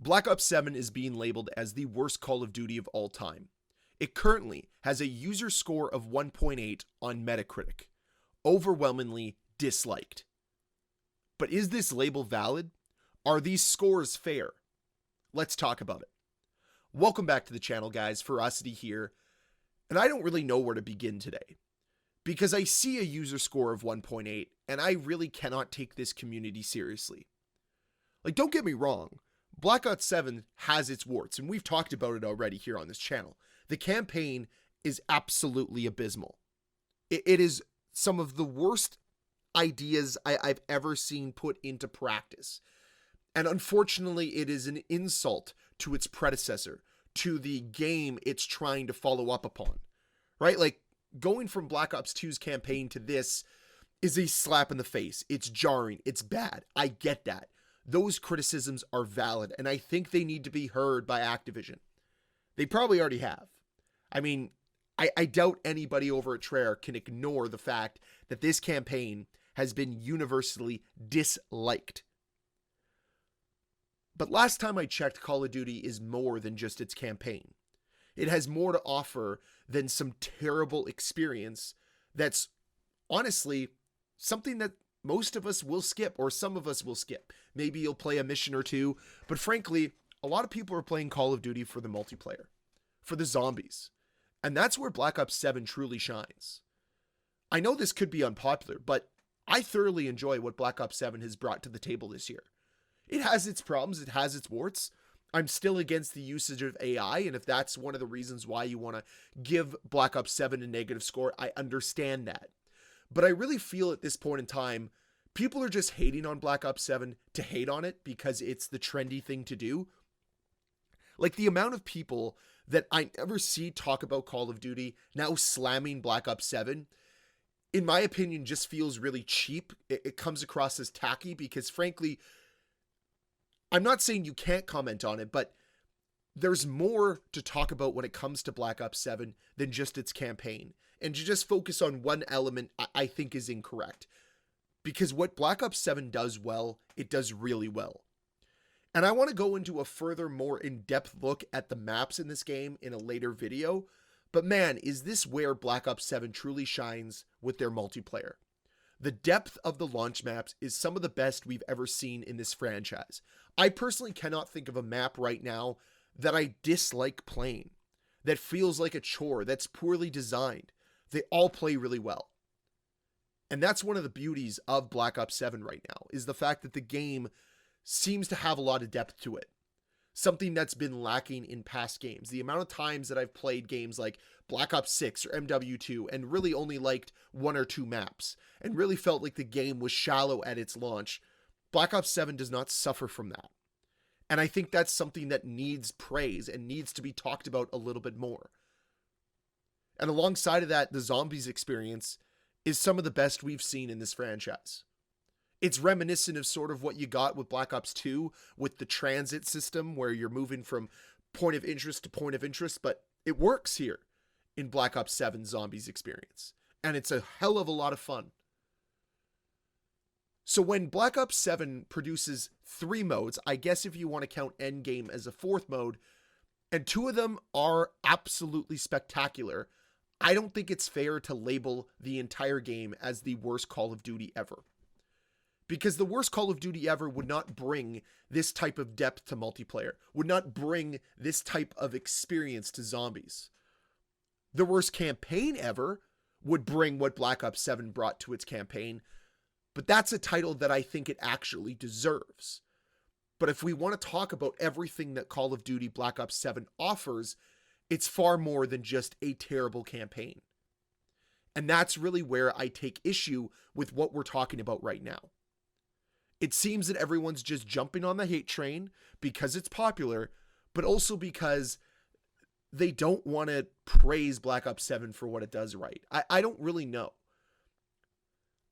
Black Ops 7 is being labeled as the worst Call of Duty of all time. It currently has a user score of 1.8 on Metacritic, overwhelmingly disliked. But is this label valid? Are these scores fair? Let's talk about it. Welcome back to the channel, guys. Ferocity here. And I don't really know where to begin today, because I see a user score of 1.8 and I really cannot take this community seriously. Like, don't get me wrong, Black Ops 7 has its warts, and we've talked about it already here on this channel. The campaign is absolutely abysmal. It is some of the worst ideas I've ever seen put into practice. And unfortunately, it is an insult to its predecessor, to the game it's trying to follow up upon, right? Like, going from Black Ops 2's campaign to this is a slap in the face. It's jarring. It's bad. I get that. Those criticisms are valid, and I think they need to be heard by Activision. They probably already have. I mean, I doubt anybody over at Treyarch can ignore the fact that this campaign has been universally disliked. But last time I checked, Call of Duty is more than just its campaign. It has more to offer than some terrible experience that's honestly something that most of us will skip, or some of us will skip. Maybe you'll play a mission or two, but frankly, a lot of people are playing Call of Duty for the multiplayer, for the zombies. And that's where Black Ops 7 truly shines. I know this could be unpopular, but I thoroughly enjoy what Black Ops 7 has brought to the table this year. It has its problems, it has its warts. I'm still against the usage of AI, and if that's one of the reasons why you want to give Black Ops 7 a negative score, I understand that. But I really feel at this point in time, people are just hating on Black Ops 7 to hate on it because it's the trendy thing to do. Like, the amount of people that I never see talk about Call of Duty now slamming Black Ops 7, in my opinion, just feels really cheap. It comes across as tacky because, frankly, I'm not saying you can't comment on it, but there's more to talk about when it comes to Black Ops 7 than just its campaign. And to just focus on one element, I think is incorrect. Because what Black Ops 7 does well, it does really well. And I want to go into a further, more in-depth look at the maps in this game in a later video. But man, is this where Black Ops 7 truly shines with their multiplayer. The depth of the launch maps is some of the best we've ever seen in this franchise. I personally cannot think of a map right now that I dislike playing, that feels like a chore, that's poorly designed. They all play really well. And that's one of the beauties of Black Ops 7 right now, is the fact that the game seems to have a lot of depth to it. Something that's been lacking in past games. The amount of times that I've played games like Black Ops 6 or MW2 and really only liked one or two maps and really felt like the game was shallow at its launch, Black Ops 7 does not suffer from that. And I think that's something that needs praise and needs to be talked about a little bit more. And alongside of that, the zombies experience is some of the best we've seen in this franchise. It's reminiscent of sort of what you got with Black Ops 2 with the transit system where you're moving from point of interest to point of interest, but it works here in Black Ops 7 zombies experience. And it's a hell of a lot of fun. So when Black Ops 7 produces 3 modes, I guess if you want to count Endgame as a 4th mode, and 2 of them are absolutely spectacular, I don't think it's fair to label the entire game as the worst Call of Duty ever. Because the worst Call of Duty ever would not bring this type of depth to multiplayer, would not bring this type of experience to zombies. The worst campaign ever would bring what Black Ops 7 brought to its campaign, but that's a title that I think it actually deserves. But if we want to talk about everything that Call of Duty Black Ops 7 offers, it's far more than just a terrible campaign. And that's really where I take issue with what we're talking about right now. It seems that everyone's just jumping on the hate train because it's popular, but also because they don't want to praise Black Ops 7 for what it does right. I don't really know.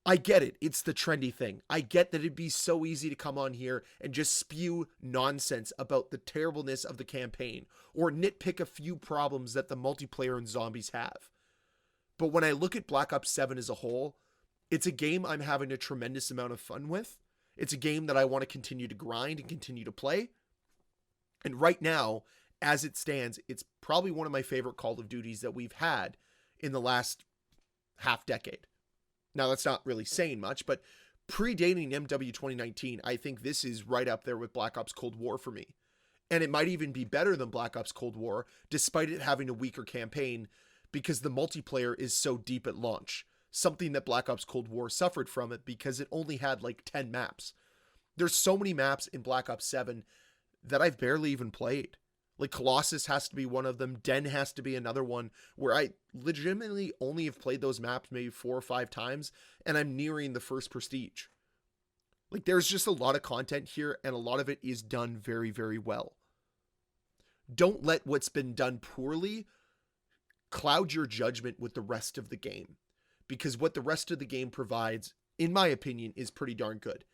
I get it. It's the trendy thing. I get that it'd be so easy to come on here and just spew nonsense about the terribleness of the campaign or nitpick a few problems that the multiplayer and zombies have. But when I look at Black Ops 7 as a whole, it's a game I'm having a tremendous amount of fun with. It's a game that I want to continue to grind and continue to play. And right now, as it stands, it's probably one of my favorite Call of Duties that we've had in the last half decade. Now, that's not really saying much, but predating MW 2019, I think this is right up there with Black Ops Cold War for me. And it might even be better than Black Ops Cold War, despite it having a weaker campaign, because the multiplayer is so deep at launch. Something that Black Ops Cold War suffered from it because it only had like 10 maps. There's so many maps in Black Ops 7 that I've barely even played. Like Colossus has to be one of them. Den has to be another one where I legitimately only have played those maps maybe 4 or 5 times, and I'm nearing the first prestige. Like there's just a lot of content here, and a lot of it is done very, very well. Don't let what's been done poorly cloud your judgment with the rest of the game, because what the rest of the game provides, in my opinion, is pretty darn good.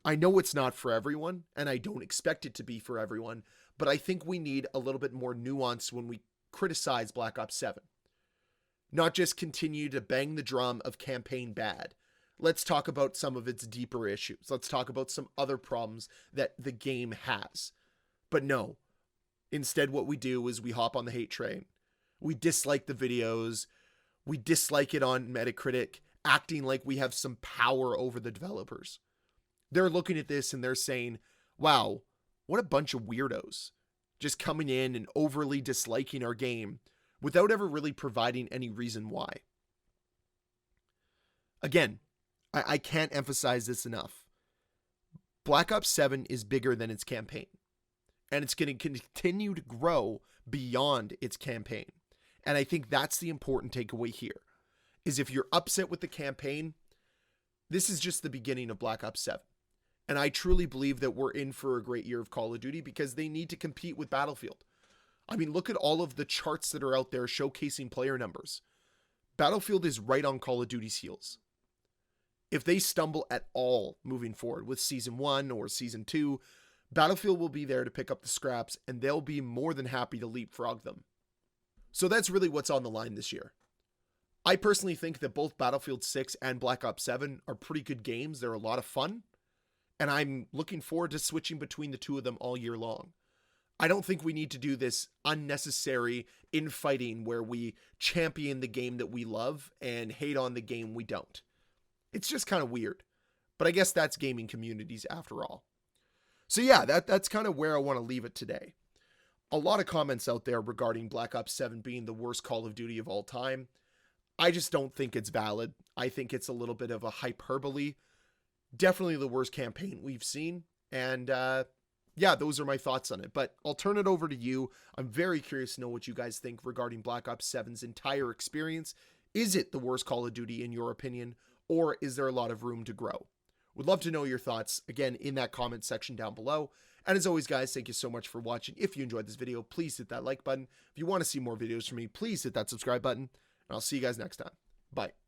I know it's not for everyone, and I don't expect it to be for everyone, but I think we need a little bit more nuance when we criticize Black Ops 7. Not just continue to bang the drum of campaign bad. Let's talk about some of its deeper issues. Let's talk about some other problems that the game has. But no, instead what we do is we hop on the hate train. We dislike the videos. We dislike it on Metacritic, acting like we have some power over the developers. They're looking at this and they're saying, wow, what a bunch of weirdos. Just coming in and overly disliking our game without ever really providing any reason why. Again, I can't emphasize this enough. Black Ops 7 is bigger than its campaign. And it's going to continue to grow beyond its campaign. And I think that's the important takeaway here, is if you're upset with the campaign, this is just the beginning of Black Ops 7. And I truly believe that we're in for a great year of Call of Duty because they need to compete with Battlefield. I mean, look at all of the charts that are out there showcasing player numbers. Battlefield is right on Call of Duty's heels. If they stumble at all moving forward with Season 1 or Season 2, Battlefield will be there to pick up the scraps, and they'll be more than happy to leapfrog them. So that's really what's on the line this year. I personally think that both Battlefield 6 and Black Ops 7 are pretty good games. They're a lot of fun, and I'm looking forward to switching between the two of them all year long. I don't think we need to do this unnecessary infighting where we champion the game that we love and hate on the game we don't. It's just kind of weird, but I guess that's gaming communities after all. So yeah, that's kind of where I want to leave it today. A lot of comments out there regarding Black Ops 7 being the worst Call of Duty of all time. I just don't think it's valid. I think it's a little bit of a hyperbole. Definitely the worst campaign we've seen. And yeah, those are my thoughts on it. But I'll turn it over to you. I'm very curious to know what you guys think regarding Black Ops 7's entire experience. Is it the worst Call of Duty in your opinion? Or is there a lot of room to grow? Would love to know your thoughts, again, in that comment section down below. And as always, guys, thank you so much for watching. If you enjoyed this video, please hit that like button. If you want to see more videos from me, please hit that subscribe button. And I'll see you guys next time. Bye.